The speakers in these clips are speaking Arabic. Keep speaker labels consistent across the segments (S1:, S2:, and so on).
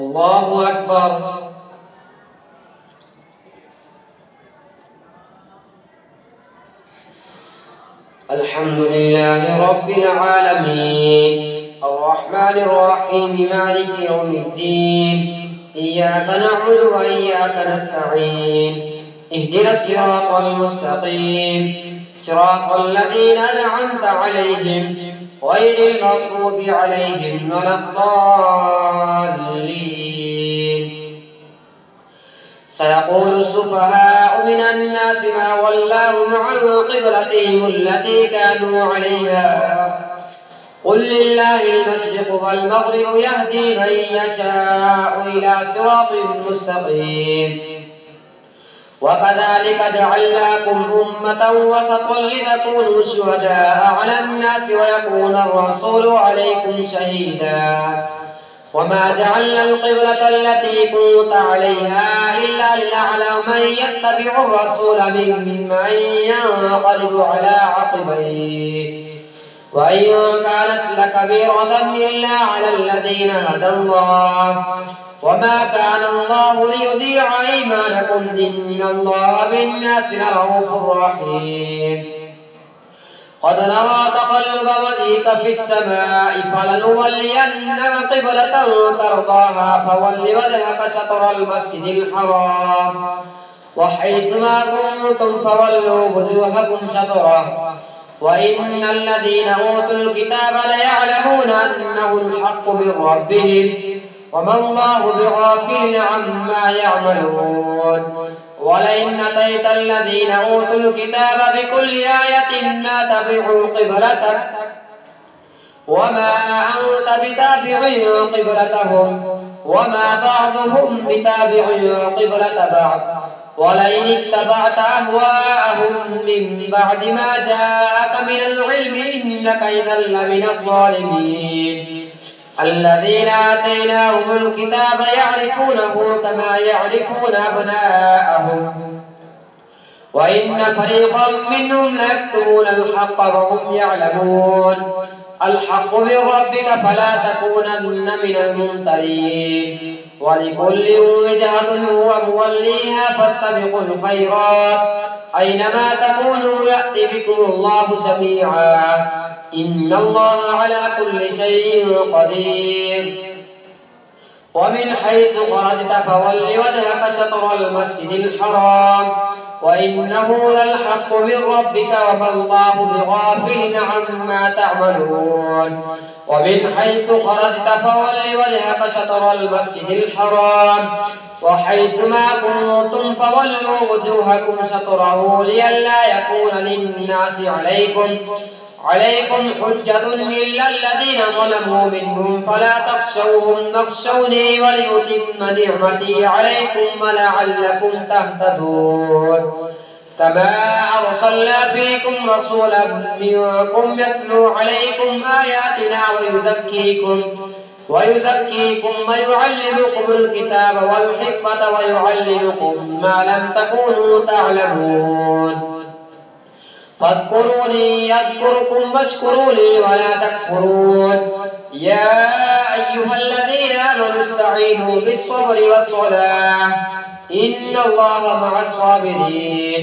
S1: الله أكبر. الحمد لله رب العالمين الرحمن الرحيم مالك يوم الدين إياك نعبد وإياك نستعين اهدنا الصراط المستقيم صراط الذين أنعمت عليهم غير المغضوب عليهم ولا الضالين. سيقول السفهاء من الناس ما ولاهم عن قبلتهم التي كانوا عليها قل لله المشرق والمغرب يهدي من يشاء إلى صراط مستقيم. وكذلك جعلناكم أمة وسطا لتكونوا شهداء على الناس ويكون الرسول عليكم شهيدا وما جعلنا القبلة التي كنت عليها إلا لنعلم من يتبع الرسول ممن ينقلب على عقبيه وإن كانت لكبيرة إلا على الذين هدى الله وما كان الله ليضيع إيمانكم إن الله بالناس لرؤوف رحيم. قد نرى تقلب وجهك في السماء فلنولينك قبلة ترضاها فول وجهك شطر المسجد الحرام وحيثما كنتم فولوا وجوهكم شطره وإن الذين أوتوا الكتاب ليعلمون أنه الحق من ربهم وما الله بغافل عما يعملون. ولئن أتيت الذين أوتوا الكتاب بكل آية ما تبعوا قبلتك وما أنت بتابع قبلتهم وما بعضهم بتابع قبلة بعض ولئن اتبعت أهواءهم من بعد ما جاءك من العلم إنك إذا لمن الظالمين. الذين آتيناهم الكتاب يعرفونه كما يعرفون أبناءهم وإن فريقا منهم ليكتمون الحق وهم يعلمون. الحق من ربك فلا تكونن من الممترين ولكل وجهة هو موليها فاستبقوا الخيرات أينما تكونوا يأتي بكم الله جميعا إن الله على كل شيء قدير. ومن حيث خرجت فول وجهك شطر المسجد الحرام وإنه للحق من ربك وما الله بغافل عما تعملون. ومن حيث خرجت فول وجهك شطر المسجد الحرام وحيثما كنتم فولوا وجوهكم شطره لئلا يكون للناس عليكم حجة إلا الذين ظلموا منهم فلا تخشوهم واخشوني ولأتم نعمتي عليكم ولعلكم تهتدون. كما أرسلنا فيكم رسولا منكم يتلو عليكم آياتنا ويزكيكم ويعلمكم الكتاب والحكمة ويعلمكم ما لم تكونوا تعلمون. فاذكروني يذكركم واشكروا لي ولا تكفرون. يا أيها الذين آمنوا استعينوا بالصبر والصلاة إن الله مع الصابرين.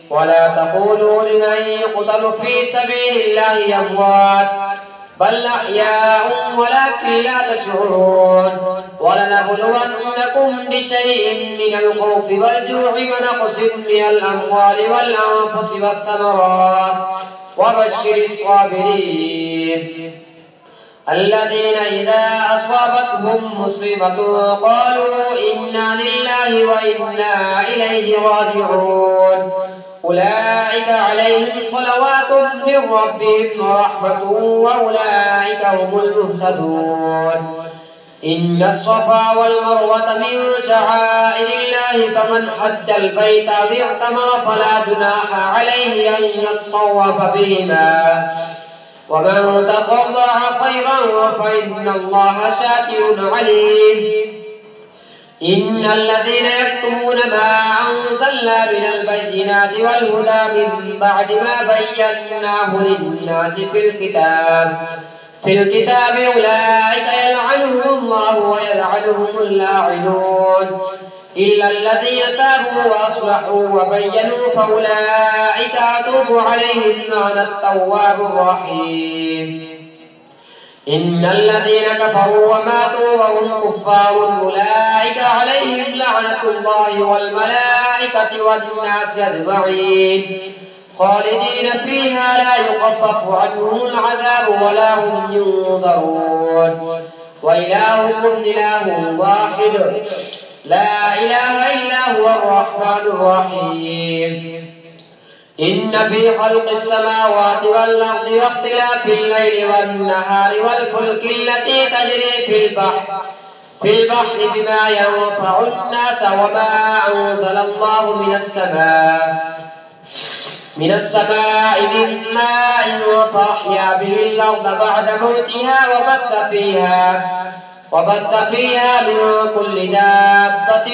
S1: ولا تقولوا لمن يقتل في سبيل الله أموات بل أحياء ولكن لا تشعرون. ولنبلونكم بشيء من الخوف والجوع ونقص من الأموال والأنفس والثمرات وبشر الصابرين الذين إذا أصابتهم مصيبة قالوا إنا لله وإنا إليه راجعون. أولئك عليهم صلوات من ربهم ورحمة وأولئك هم المهتدون. إن الصفا والمروة من شعائر الله فمن حج البيت أو اعتمر فلا جناح عليه أن يطوف بهما ومن تطوع خيرا فإن الله شاكر عليم. إن الذين يكتمون ما أنزلنا من البينات والهدى من بعد ما بيناه للناس في الكتاب أولئك يلعنهم الله الله ويلعنهم اللاعنون إلا الذين تابوا وأصلحوا وبينوا فأولئك أتوب عليهم وأنا التواب الرحيم. إن الذين كفروا وماتوا وهم كفار أولئك عليهم لعنة الله والملائكة والناس أجمعين خالدين فيها لا يخفف عنهم العذاب ولا هم ينظرون وإلهكم إله واحد لا إله إلا هو الرحمن الرحيم. إن في خلق السماوات والأرض واختلاف الليل والنهار والفلك التي تجري في البحر بما ينفع الناس وما أنزل الله من السماء من ماء فأحيا به الأرض بعد موتها وبث فيها من كل دابة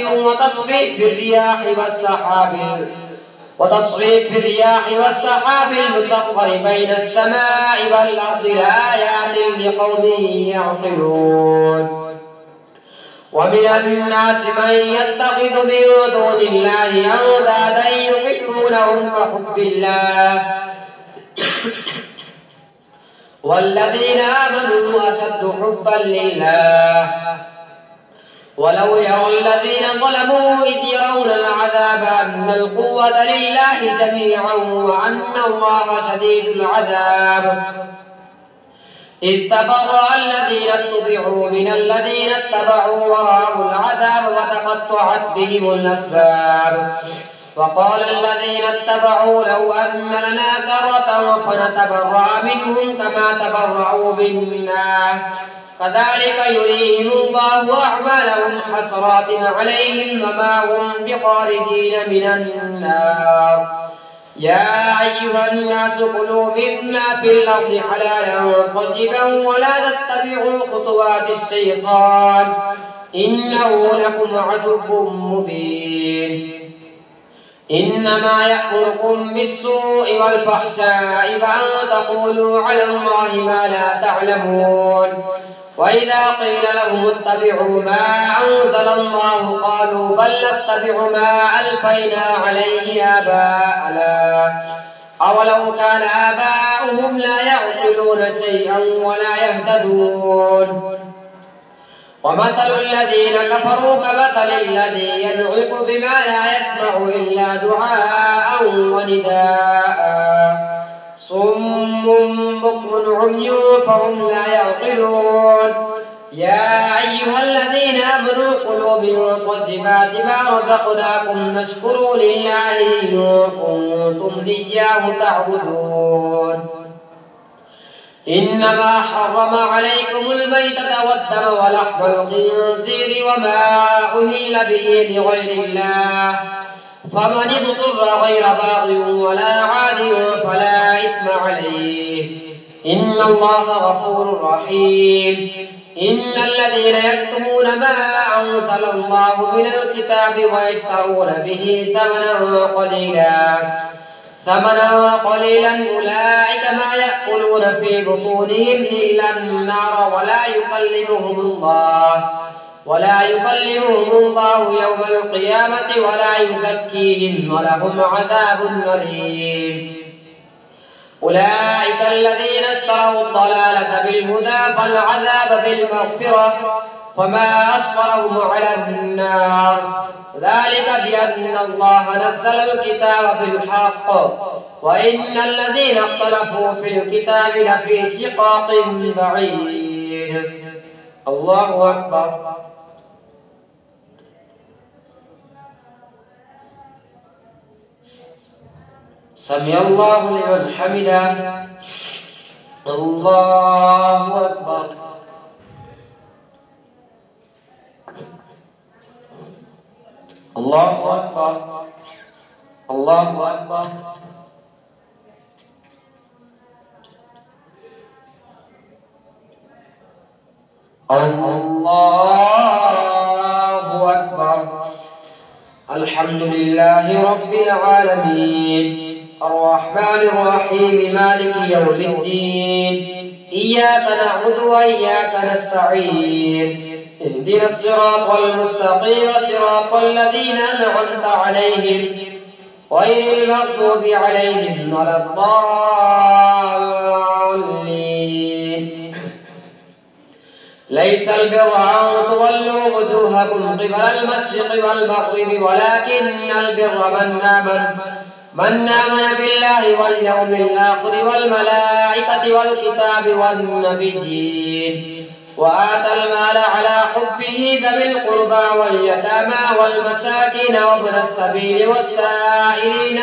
S1: وتصريف الرياح والسحاب المسخر بين السماء والأرض لآيات لقوم يعقلون. ومن الناس من يتخذ من دون الله أندادا يحبونهم كحب الله والذين آمنوا أشد حبا لله ولو يرى الذين ظلموا إذ يرون العذاب أن القوة لله جميعا وأن الله شديد العذاب إذ تبرأ الذين اتبعوا من الذين اتبعوا ورأوا العذاب وتقطعت بهم الأسباب وقال الذين اتبعوا لو أن لنا كرة فنتبرأ منهم كما تبرأوا منا كذلك يريهم الله أعمالهم حسرات عليهم وما هم بخارجين من النار. يا أيها الناس كلوا مما في الأرض حلالا طيبا ولا تتبعوا خطوات الشيطان إنه لكم عدو مبين. إنما يأمركم بالسوء والفحشاء وأن تقولوا على الله ما لا تعلمون وإذا قيل لهم اتبعوا ما أنزل الله قالوا بل نتبع ما ألفينا عليه آباءنا أولو كان آباؤهم لا يعقلون شيئا ولا يهتدون. ومثل الذين كفروا كمثل الذي ينعق بما لا يسمع إلا دعاء ونداء صم بكم عمي فهم لا يعقلون. يا أيها الذين آمنوا كلوا من طيبات ما رزقناكم واشكروا لله إن كنتم إياه تعبدون. إنما حرم عليكم الميتة والدم ولحم الخنزير وما أهل به لغير الله فمن اضطر غير باغ ولا عاد فلا إثم عليه إن الله غفور رحيم. إن الذين يكتمون ما أنزل الله من الكتاب ويشترون به ثمنا قليلا أولئك ما يأكلون في بطونهم إلا النار ولا يكلمهم الله يوم القيامة ولا يزكيهم ولهم عذاب أليم. أولئك الذين اشتروا الضلالة بالهدى فالعذاب بالمغفرة فما أصبرهم على النار ذلك بأن الله نزل الكتاب بالحق وإن الذين اختلفوا في الكتاب لفي شقاق بعيد. الله أكبر. سمع الله لمن حمده. الله أكبر. الله أكبر. الله أكبر. الله أكبر. الحمد لله رب العالمين الرحمن الرحيم مالك يوم الدين إياك نعبد وإياك نستعين اهدنا الصراط المستقيم صراط الذين أنعمت عليهم غير المغضوب عليهم ولا الضالين. ليس البر أن تولوا وجوهكم قبل المشرق والمغرب ولكن البر من آمن بالله واليوم الآخر والملائكة والكتاب والنبيين وآتى المال على حبه ذوي القربى واليتامى والمساكين وابن السبيل والسائلين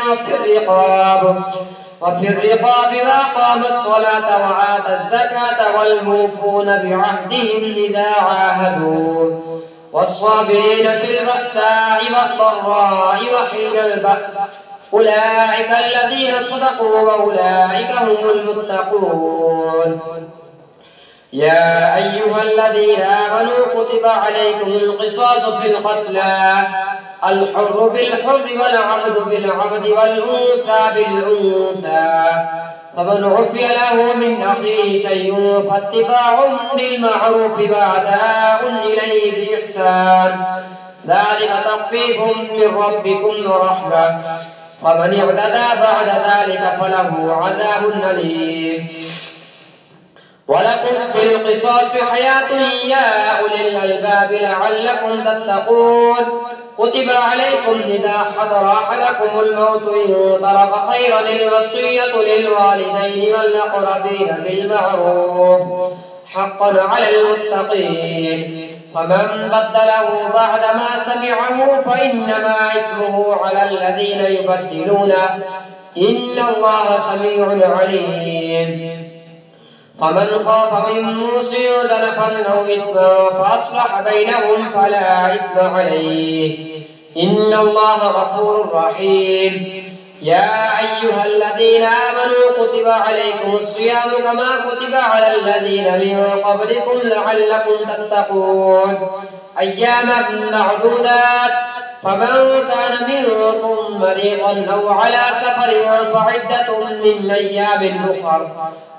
S1: وفي الرقاب وأقام الصلاة وآتى الزكاة والموفون بعهدهم إذا عاهدوا والصابرين في البأساء والضراء وحين البأس أولئك الذين صدقوا وأولئك هم المتقون. يا أيها الذين آمنوا كتب عليكم القصاص في القتلى الحر بالحر والعبد بالعبد والأنثى بالأنثى فمن عفي له من أخيه شيء فاتباع بالمعروف وأداء إليه بإحسان ذلك تخفيف من ربكم ورحمة فمن اعتدى بعد ذلك فله عذاب أليم. ولكم في القصاص حياة يا أولي الألباب لعلكم تتقون. كتب عليكم إذا حضر أحدكم الموت إن ترك خيرا الوصية للوالدين والأقربين بالمعروف حقا على المتقين فمن بدله بعدما سمعه فإنما إثمه على الذين يبدلونه إن الله سميع عليم. فمن خاف من موص زلفا أو إثما فأصلح بينهم فلا إثم عليه إن الله غفور رحيم. يا أيها الذين آمنوا كتب عليكم الصيام كما كتب على الذين من قبلكم لعلكم تتقون أياما معدودات فمن كان منكم مريضا أو على سفر فعدة من أيام أخر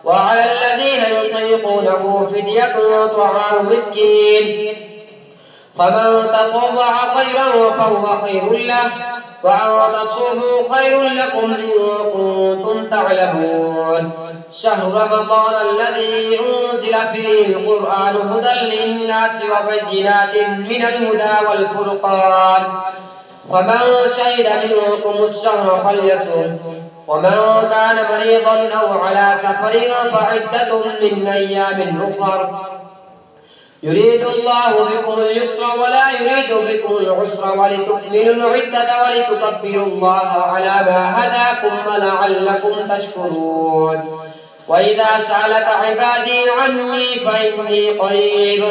S1: وعلى الذين يطيقونه فدية طعام مسكين فمن تطوع خيرا فهو خير له وأن تصوموا خير لكم إن كنتم تعلمون. شهر رمضان الذي أنزل فيه القرآن هدى للناس وبينات من الهدى والفرقان فمن شهد منكم الشهر فليصم ومن كان مريضا أو على سفر فعدة من أيام أخر يريد الله بكم اليسر ولا يريد بكم العسر ولتكملوا العدة ولتكبروا الله على ما هداكم ولعلكم تشكرون. وإذا سألك عبادي عني فإني قريب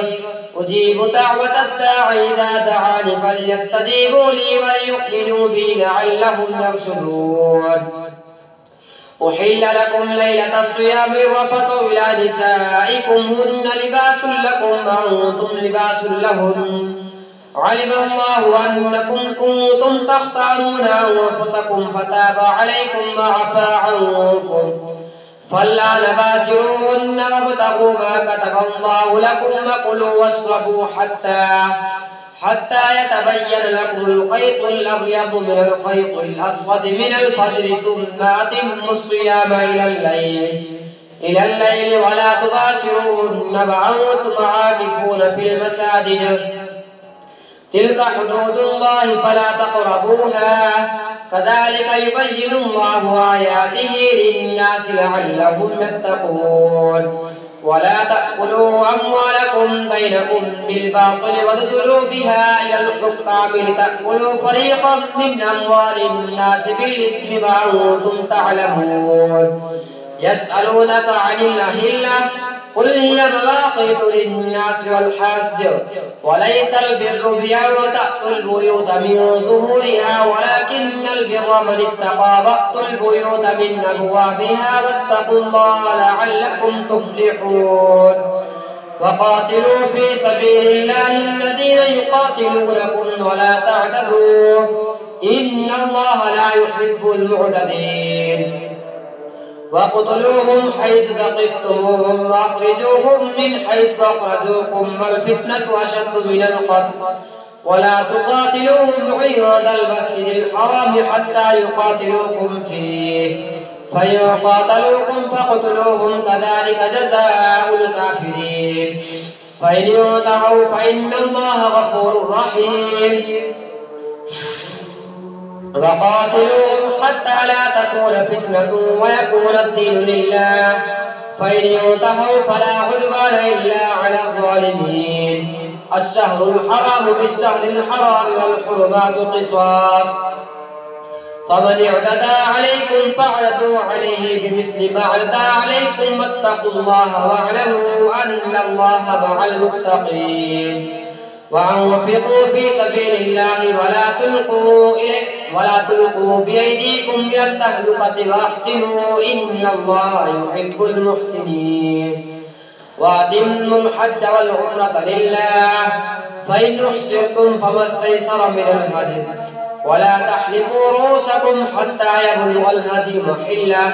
S1: أجيب دعوة الداع إذا دعاني فليستجيبوا لي وليؤمنوا بي لعلهم يرشدون. أحل لكم ليلة الصيام الرفث إلى نسائكم هن لباس لكم وأنتم لباس لهن علم الله أنكم كنتم تختارون أنفسكم فتاب عليكم وعفى عنكم فالآن باشروهن وابتغوا ما كتب الله لكم وكلوا واشربوا حتى يتبين لكم الخيط الأبيض من الخيط الأسود من الفجر ثم أتموا الصيام إلى الليل ولا تباشروهن وأنتم عاكفون في المساجد تلك حدود الله فلا تقربوها كذلك يبين الله آياته للناس لعلهم يتقون. ولا تأكلوا أموالكم بينكم بالباطل وتدلوا بها إلى الحكام لتأكلوا فريقا من أموال الناس بالإثم وأنتم تعلمون. يسألونك عن الأهلة قل هي مواقيت للناس والحج وليس البر بأن تأتوا البيوت من ظهورها ولكن البر من اتقى وأتوا البيوت من أبوابها واتقوا الله لعلكم تفلحون. وقاتلوا في سبيل الله الذين يقاتلونكم ولا تعتدوا إن الله لا يحب المعتدين. واقتلوهم حيث ثقفتموهم واخرجوهم من حيث اخرجوكم والفتنة اشد من القتل ولا تقاتلوهم عند المسجد الحرام حتى يقاتلوكم فيه فإن قاتلوكم فاقتلوهم كذلك جزاء الكافرين فإن انتهوا فإن الله غفور رحيم وقاتلوهم حتى لا تكون فتنة ويكون الدين لله فإن انتهوا فلا عدوان إلا على الظالمين الشهر الحرام بالشهر الحرام والحرمات قصاص فمن اعتدى عليكم فاعتدوا عليه بمثل ما اعتدى عليكم واتقوا الله واعلموا أن الله مع المتقين وأنفقوا في سبيل الله ولا تلقوا بأيديكم إلى التهلكة وأحسنوا إن الله يحب المحسنين وأتموا الحج والعمرة لله فإن أحسرتم فما استيسر من الهدي ولا تحلقوا رؤوسكم حتى يبلغ الهدي محله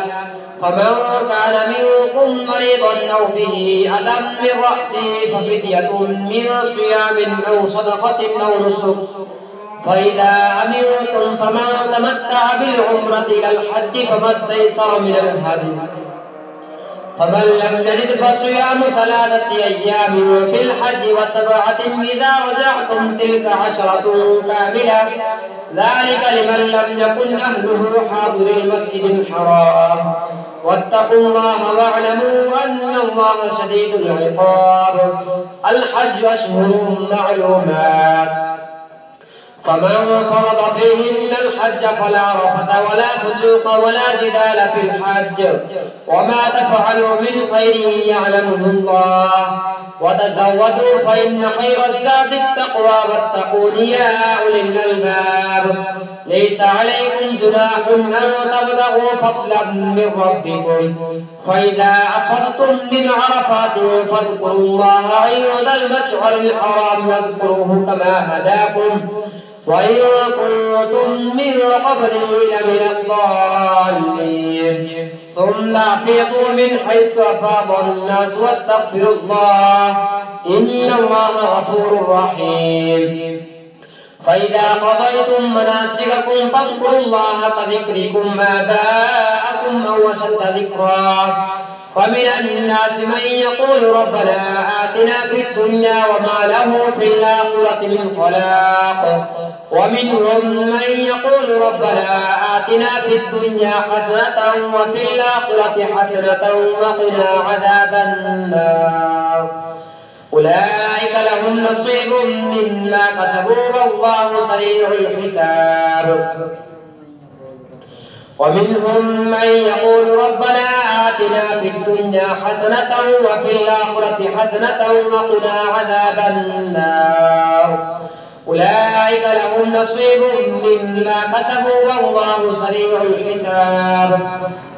S1: فمن كان منكم مريضا أو به أذى من رأسه ففدية من صيام أو صدقة أو نسك فإذا أمنتم فمن تمتع بالعمرة إلى الحج فما استيسر من الهدي فمن لم يجد فصيام 3 أيام في الحج وسبعة إذا رجعتم تلك 10 كاملة ذلك لمن لم يكن أهله حاضر المسجد الحرام واتقوا الله واعلموا أن الله شديد العقاب الحج أشهر معلومات فمن فرض فيهن الحج فلا رفث ولا فسوق ولا جدال في الحج وما تفعلوا من خير يعلمه الله وتزودوا فإن خير الزاد التقوى واتقون يا أولي الألباب ليس عليكم جناح أن تبتغوا فضلا من ربكم فإذا أفضتم من عرفات فاذكروا الله عند المشعر الحرام واذكروه كما هداكم وإن كنتم من قبله لمن الضالين ثم أفيضوا من حيث أفاض الناس واستغفروا الله إن الله غفور رحيم فإذا قضيتم مناسككم فاذكروا الله كذكركم آباءكم أو أشد ذكرا فمن الناس من يقول ربنا آتنا في الدنيا وما له في الآخرة من خلاق ومنهم من يقول ربنا آتنا في الدنيا حسنة وفي الآخرة حسنة وقنا عذاب النار أولئك لهم نصيب مما كسبوا والله سريع الحساب ومنهم من يقول ربنا آتنا في الدنيا حسنة وفي الآخرة حسنة وقنا عذاب النار أولئك لهم نصيب مما كسبوا والله سريع الحساب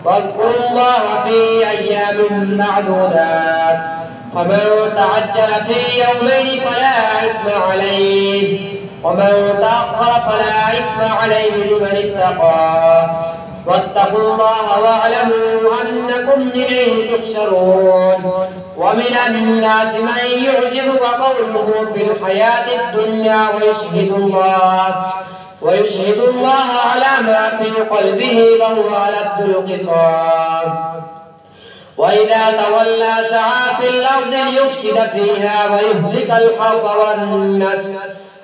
S1: واذكروا الله في أيام معدودات فمن تعجل في يومين فلا إثم عليه ومن تأخر فلا إثم عليه لمن اتقى واتقوا الله واعلموا أنكم إليه تحشرون ومن الناس من يعجبك قوله في الحياة الدنيا ويشهد الله على ما في قلبه وهو ألد الخصام وإذا تولى سعى في الأرض ليفسد فيها ويهلك الحرث والنسل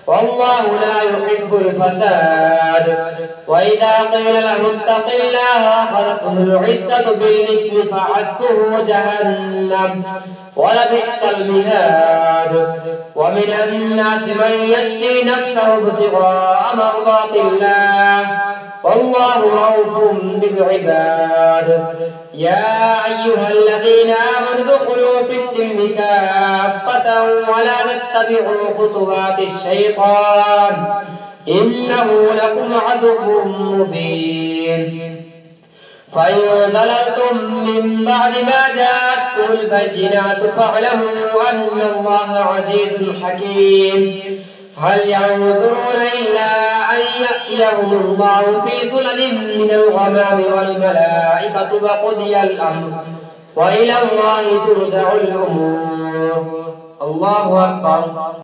S1: والله لا يحب الفساد وإذا قيل له اتق الله أخذته العزة بالإثم فحسبه جهنم ولبئس المهاد ومن الناس من يشري نفسه ابتغاء مرضات الله والله رؤوف بالعباد يا أيها الذين آمنوا ادخلوا في السلم كافة ولا تتبعوا خطوات الشيطان إنه لكم عدو مبين فإن زللتم من بعد ما جاءتكم البينات فاعلموا أن الله عزيز حكيم هل ينظرون إلا أن يأتيهم الله في ظلل من الغمام والملائكة وقضي الأمر وإلى الله ترجع الأمور. الله أكبر.